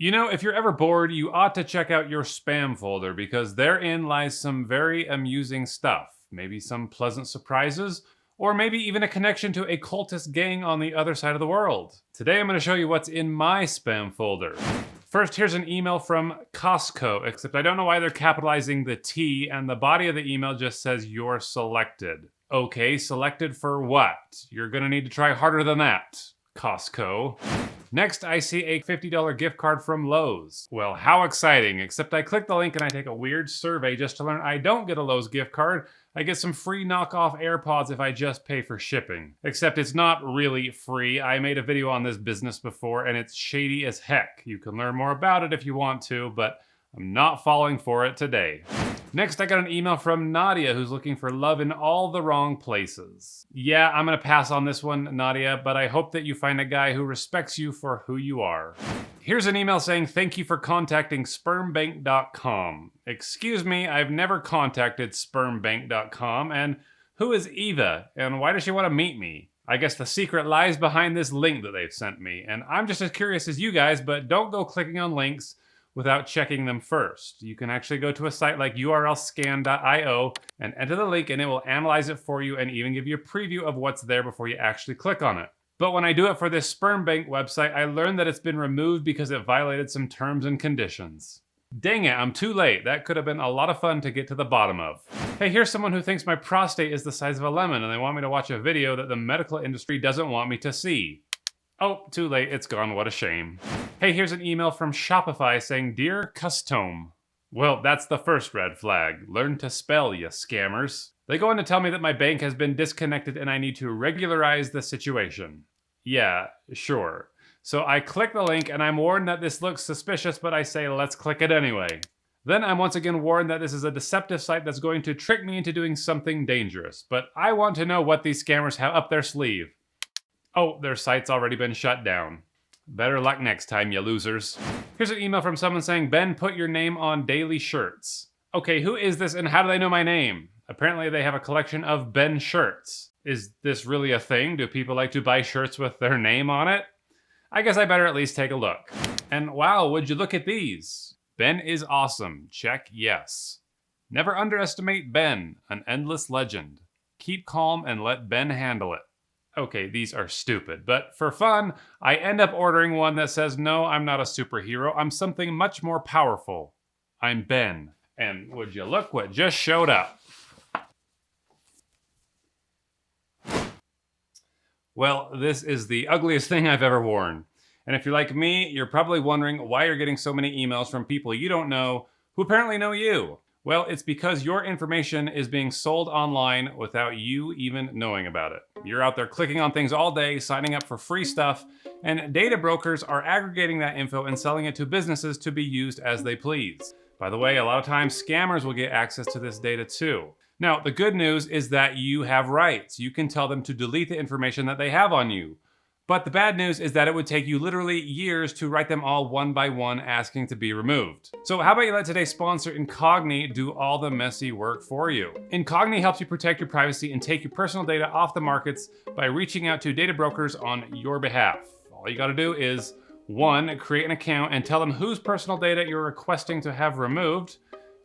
You know, if you're ever bored, you ought to check out your spam folder because therein lies some very amusing stuff. Maybe some pleasant surprises, or maybe even a connection to a cultist gang on the other side of the world. Today I'm going to show you what's in my spam folder. First, here's an email from Costco, except I don't know why they're capitalizing the T, and the body of the email just says you're selected. Okay, selected for what? You're going to need to try harder than that, Costco. Next, I see a $50 gift card from Lowe's. Well, how exciting, except I click the link and I take a weird survey just to learn I don't get a Lowe's gift card. I get some free knockoff AirPods if I just pay for shipping. Except it's not really free. I made a video on this business before and it's shady as heck. You can learn more about it if you want to, but I'm not falling for it today. Next, I got an email from Nadia who's looking for love in all the wrong places. Yeah, I'm gonna pass on this one, Nadia, but I hope that you find a guy who respects you for who you are. Here's an email saying, thank you for contacting spermbank.com. Excuse me, I've never contacted spermbank.com, and who is Eva, and why does she want to meet me? I guess the secret lies behind this link that they've sent me, and I'm just as curious as you guys, but don't go clicking on links without checking them first. You can actually go to a site like urlscan.io and enter the link and it will analyze it for you and even give you a preview of what's there before you actually click on it. But when I do it for this sperm bank website, I learned that it's been removed because it violated some terms and conditions. Dang it, I'm too late. That could have been a lot of fun to get to the bottom of. Hey, here's someone who thinks my prostate is the size of a lemon and they want me to watch a video that the medical industry doesn't want me to see. Oh, too late, it's gone, what a shame. Hey, here's an email from Shopify saying, Dear Custom. Well, that's the first red flag. Learn to spell, you scammers. They go on to tell me that my bank has been disconnected and I need to regularize the situation. Yeah, sure. So I click the link and I'm warned that this looks suspicious, but I say, let's click it anyway. Then I'm once again warned that this is a deceptive site that's going to trick me into doing something dangerous. But I want to know what these scammers have up their sleeve. Oh, their site's already been shut down. Better luck next time, you losers. Here's an email from someone saying, Ben, put your name on daily shirts. Okay, who is this and how do they know my name? Apparently they have a collection of Ben shirts. Is this really a thing? Do people like to buy shirts with their name on it? I guess I better at least take a look. And wow, would you look at these? Ben is awesome. Check yes. Never underestimate Ben, an endless legend. Keep calm and let Ben handle it. Okay, these are stupid, but for fun, I end up ordering one that says, no, I'm not a superhero, I'm something much more powerful. I'm Ben. And would you look what just showed up? Well, this is the ugliest thing I've ever worn. And if you're like me, you're probably wondering why you're getting so many emails from people you don't know who apparently know you. Well, it's because your information is being sold online without you even knowing about it. You're out there clicking on things all day, signing up for free stuff, and data brokers are aggregating that info and selling it to businesses to be used as they please. By the way, a lot of times scammers will get access to this data too. Now, the good news is that you have rights. You can tell them to delete the information that they have on you. But the bad news is that it would take you literally years to write them all one by one asking to be removed. So how about you let today's sponsor Incogni do all the messy work for you? Incogni helps you protect your privacy and take your personal data off the markets by reaching out to data brokers on your behalf. All you gotta do is 1, create an account and tell them whose personal data you're requesting to have removed.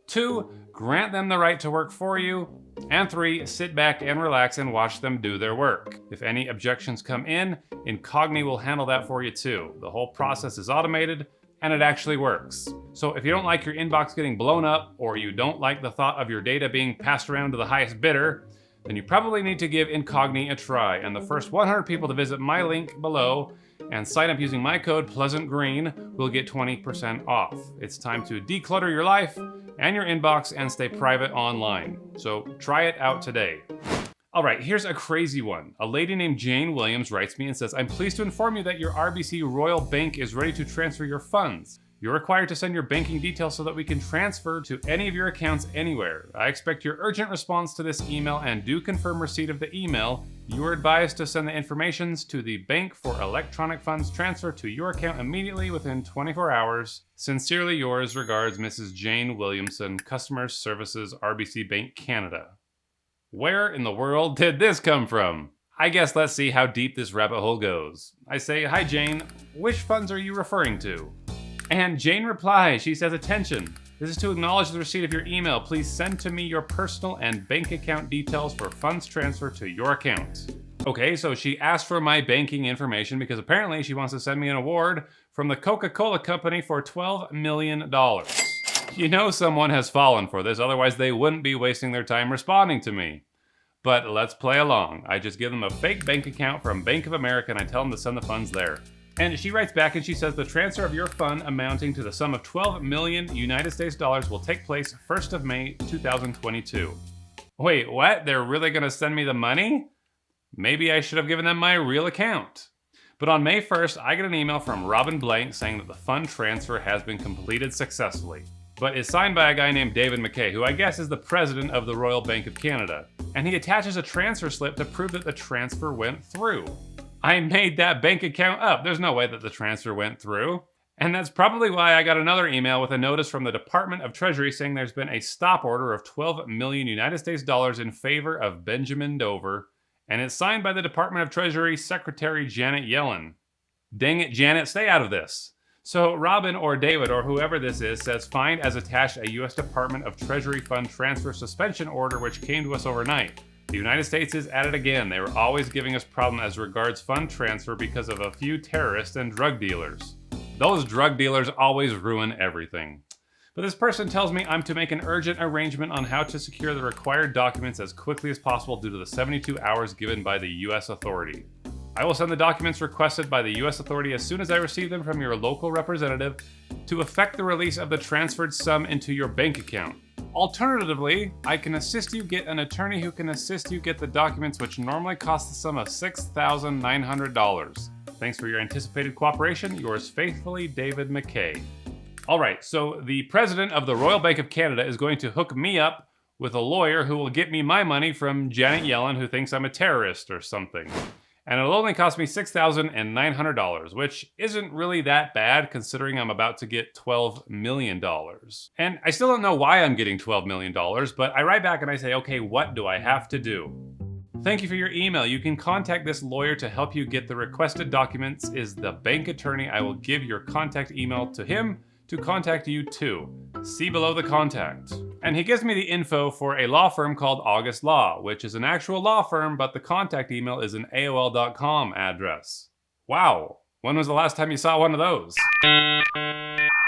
2, grant them the right to work for you. And 3, sit back and relax and watch them do their work. If any objections come in, Incogni will handle that for you too. The whole process is automated and it actually works. So if you don't like your inbox getting blown up or you don't like the thought of your data being passed around to the highest bidder, then you probably need to give Incogni a try. And the first 100 people to visit my link below and sign up using my code PleasantGreen will get 20% off. It's time to declutter your life and your inbox and stay private online. So try it out today. All right, here's a crazy one. A lady named Jane Williams writes me and says, I'm pleased to inform you that your RBC Royal Bank is ready to transfer your funds. You're required to send your banking details so that we can transfer to any of your accounts anywhere. I expect your urgent response to this email and do confirm receipt of the email. You are advised to send the information to the bank for electronic funds transfer to your account immediately within 24 hours. Sincerely yours, regards, Mrs. Jane Williamson, Customer Services, RBC Bank, Canada. Where in the world did this come from? I guess let's see how deep this rabbit hole goes. I say, hi Jane, which funds are you referring to? And Jane replies, she says, attention. This is to acknowledge the receipt of your email. Please send to me your personal and bank account details for funds transfer to your account. Okay, so she asked for my banking information because apparently she wants to send me an award from the Coca-Cola company for $12 million. You know someone has fallen for this, otherwise they wouldn't be wasting their time responding to me. But let's play along. I just give them a fake bank account from Bank of America and I tell them to send the funds there. And she writes back and she says the transfer of your fund amounting to the sum of 12 million United States dollars will take place 1st of May 2022. Wait, what? They're really gonna send me the money? Maybe I should have given them my real account. But on May 1st, I get an email from Robin Blank saying that the fund transfer has been completed successfully, but is signed by a guy named David McKay, who I guess is the president of the Royal Bank of Canada. And he attaches a transfer slip to prove that the transfer went through. I made that bank account up. There's no way that the transfer went through. And that's probably why I got another email with a notice from the Department of Treasury saying there's been a stop order of 12 million United States dollars in favor of Benjamin Dover, and it's signed by the Department of Treasury Secretary Janet Yellen. Dang it, Janet, stay out of this. So Robin or David or whoever this is says find as attached a U.S. Department of Treasury fund transfer suspension order which came to us overnight. The United States is at it again. They were always giving us problem as regards fund transfer because of a few terrorists and drug dealers. Those drug dealers always ruin everything. But this person tells me I'm to make an urgent arrangement on how to secure the required documents as quickly as possible due to the 72 hours given by the U.S. authority. I will send the documents requested by the U.S. authority as soon as I receive them from your local representative to effect the release of the transferred sum into your bank account. Alternatively, I can assist you get an attorney who can assist you get the documents which normally cost the sum of $6,900. Thanks for your anticipated cooperation. Yours faithfully, David McKay. All right, so the president of the Royal Bank of Canada is going to hook me up with a lawyer who will get me my money from Janet Yellen, who thinks I'm a terrorist or something. And it'll only cost me $6,900, which isn't really that bad considering I'm about to get $12 million. And I still don't know why I'm getting $12 million, but I write back and I say, okay, what do I have to do? Thank you for your email. You can contact this lawyer to help you get the requested documents. Is the bank attorney. I will give your contact email to him to contact you too. See below the contact. And he gives me the info for a law firm called August Law, which is an actual law firm, but the contact email is an AOL.com address. Wow, when was the last time you saw one of those?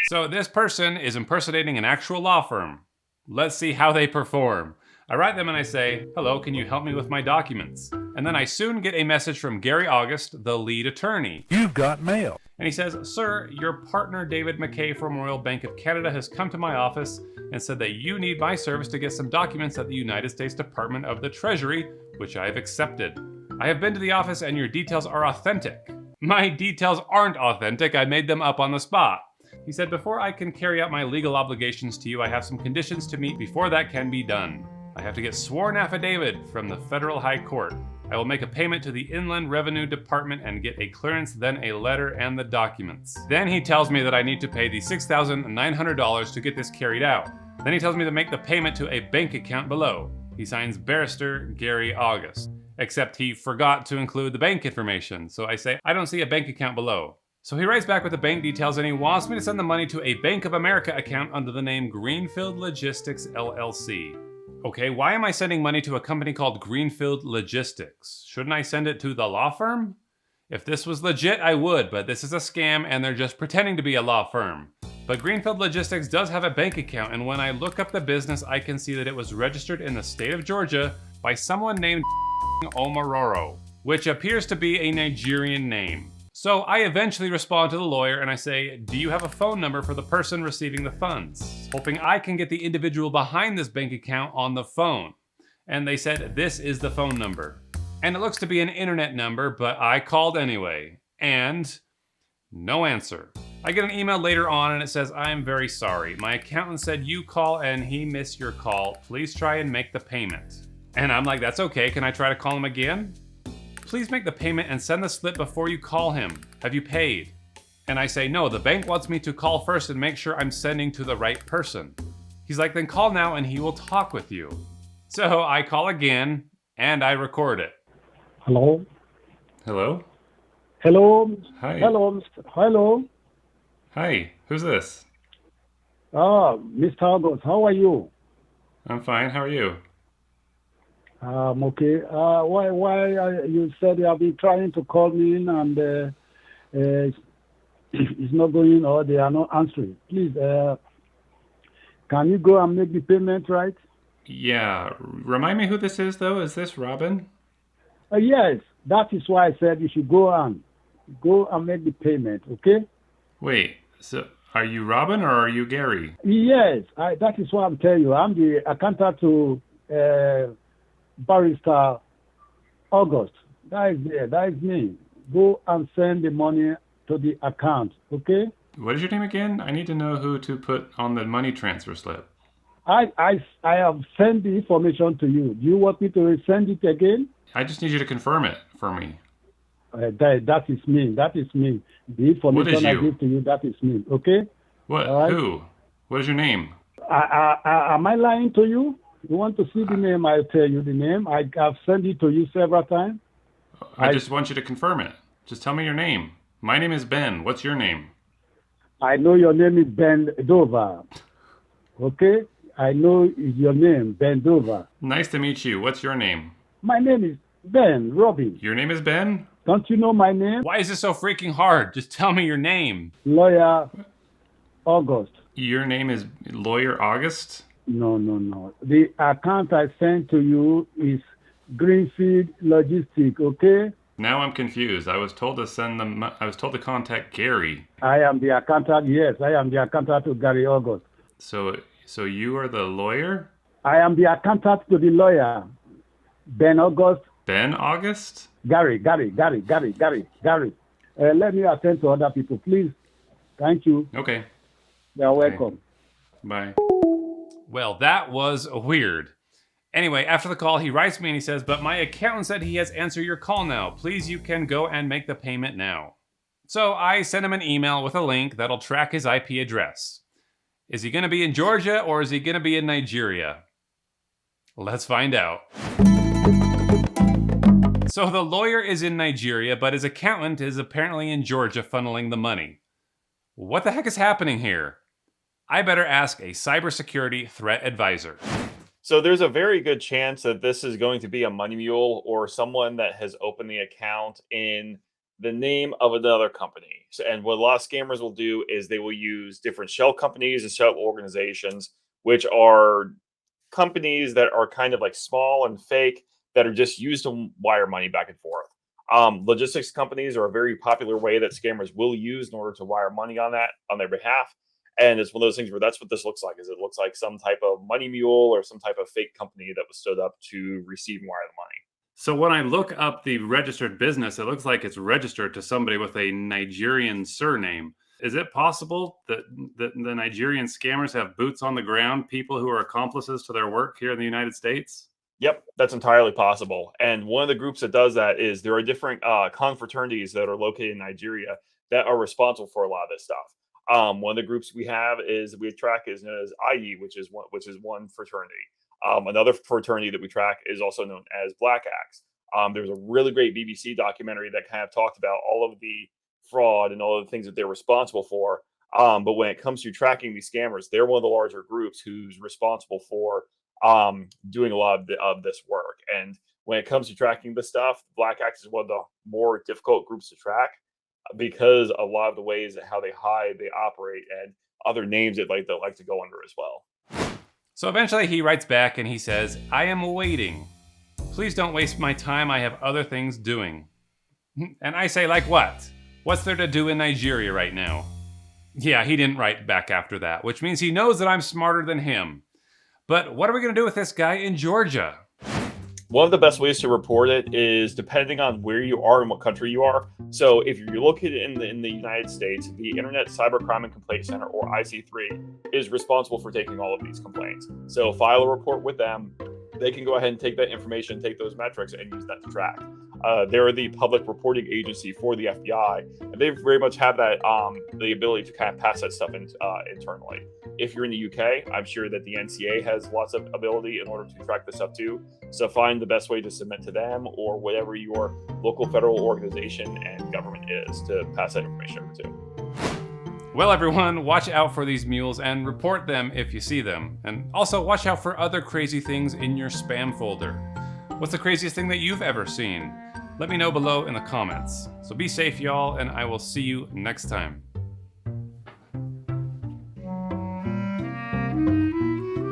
So this person is impersonating an actual law firm. Let's see how they perform. I write them and I say, hello, can you help me with my documents? And then I soon get a message from Gary August, the lead attorney. You've got mail. And he says, sir, your partner David McKay from Royal Bank of Canada has come to my office and said that you need my service to get some documents at the United States Department of the Treasury, which I have accepted. I have been to the office and your details are authentic. My details aren't authentic, I made them up on the spot. He said, before I can carry out my legal obligations to you, I have some conditions to meet before that can be done. I have to get sworn affidavit from the Federal High Court. I will make a payment to the Inland Revenue Department and get a clearance, then a letter and the documents. Then he tells me that I need to pay the $6,900 to get this carried out. Then he tells me to make the payment to a bank account below. He signs Barrister Gary August. Except he forgot to include the bank information, so I say, I don't see a bank account below. So he writes back with the bank details and he wants me to send the money to a Bank of America account under the name Greenfield Logistics LLC. Okay, why am I sending money to a company called Greenfield Logistics? Shouldn't I send it to the law firm? If this was legit, I would, but this is a scam and they're just pretending to be a law firm. But Greenfield Logistics does have a bank account, and when I look up the business, I can see that it was registered in the state of Georgia by someone named Omaroro, which appears to be a Nigerian name. So I eventually respond to the lawyer and I say, do you have a phone number for the person receiving the funds? Hoping I can get the individual behind this bank account on the phone. And they said, this is the phone number. And it looks to be an internet number, but I called anyway. And no answer. I get an email later on and it says, I am very sorry. My accountant said you call and he missed your call. Please try and make the payment. And I'm like, that's okay. Can I try to call him again? Please make the payment and send the slip before you call him. Have you paid? And I say, no, the bank wants me to call first and make sure I'm sending to the right person. He's like, then call now and he will talk with you. So I call again and I record it. Hello? Hello? Hello? Hi. Hello? Hello? Hi, who's this? Mr. August, how are you? I'm fine. How are you? Okay. Why you said you have been trying to call me in and it's, it's not going or they are not answering. Please, can you go and make the payment right? Yeah, remind me who this is, though. Is this Robin? Yes, that is why I said you should go and make the payment. Okay? Wait, so are you Robin or are you Gary? Yes, that is what I'm telling you. I'm the accountant to Barrister August. That is there. That is me. Go and send the money to the account. Okay? What is your name again? I need to know who to put on the money transfer slip. I have sent the information to you. Do you want me to send it again? I just need you to confirm it for me. That is me. That is me. The What is information I you? give to you, that is me. Okay? What? All right? Who? What is your name? Am I lying to you? You want to see the name? I'll tell you the name. I have sent it to you several times. I I just want you to confirm it. Just tell me your name. My name is Ben. What's your name? I know your name is Ben Dover. Okay? I know your name, Ben Dover. Nice to meet you. What's your name? My name is Ben Robin. Your name is Ben? Don't you know my name? Why is this so freaking hard? Just tell me your name. Lawyer August. Your name is Lawyer August? No, no, no. The account I sent to you is Greenfield Logistic, okay? Now I'm confused. I was told to I was told to contact Gary. I am the accountant, yes, I am the accountant to Gary August. So you are the lawyer? I am the accountant to the lawyer, Ben August, Ben August? Gary. Let me attend to other people, please. Thank you. Okay. You're Okay. welcome. Bye. Well, that was weird. Anyway, after the call, he writes me and he says, "But my accountant said he has answered your call now. Please, you can go and make the payment now." So I sent him an email with a link that'll track his IP address. Is he going to be in Georgia or is he going to be in Nigeria? Let's find out. So the lawyer is in Nigeria, but his accountant is apparently in Georgia funneling the money. What the heck is happening here? I better ask a cybersecurity threat advisor. So there's a very good chance that this is going to be a money mule or someone that has opened the account in the name of another company. So, and what a lot of scammers will do is they will use different shell companies and shell organizations, which are companies that are kind of like small and fake that are just used to wire money back and forth. Logistics companies are a very popular way that scammers will use in order to wire money on their behalf. And it's one of those things where that's what this looks like. Is it looks like some type of money mule or some type of fake company that was stood up to receive and wire the money. So when I look up the registered business, it looks like it's registered to somebody with a Nigerian surname. Is it possible that the Nigerian scammers have boots on the ground, people who are accomplices to their work here in the United States? Yep, that's entirely possible. And one of the groups that does that is there are different confraternities that are located in Nigeria that are responsible for a lot of this stuff. One of the groups we track is known as IE, which is one fraternity. Another fraternity that we track is also known as Black Axe. There's a really great BBC documentary that kind of talked about all of the fraud and all of the things that they're responsible for. But when it comes to tracking these scammers, they're one of the larger groups who's responsible for doing a lot of this work. And when it comes to tracking this stuff, Black Axe is one of the more difficult groups to track because a lot of the ways that how they hide, they operate, and other names that like to go under as well. So eventually he writes back and he says, "I am waiting. Please don't waste my time. I have other things doing." And I say, like what? What's there to do in Nigeria right now? Yeah, he didn't write back after that, which means he knows that I'm smarter than him. But what are we going to do with this guy in Georgia? One of the best ways to report it is depending on where you are and what country you are. So if you're located in the United States, the Internet Cybercrime and Complaint Center, or IC3, is responsible for taking all of these complaints. So file a report with them. They can go ahead and take that information, take those metrics, and use that to track. They're the public reporting agency for the FBI, and they very much have that the ability to kind of pass that stuff internally. If you're in the UK, I'm sure that the NCA has lots of ability in order to track this stuff too. So find the best way to submit to them or whatever your local federal organization and government is to pass that information over to. Well, everyone, watch out for these mules and report them if you see them. And also watch out for other crazy things in your spam folder. What's the craziest thing that you've ever seen? Let me know below in the comments. So be safe, y'all, and I will see you next time.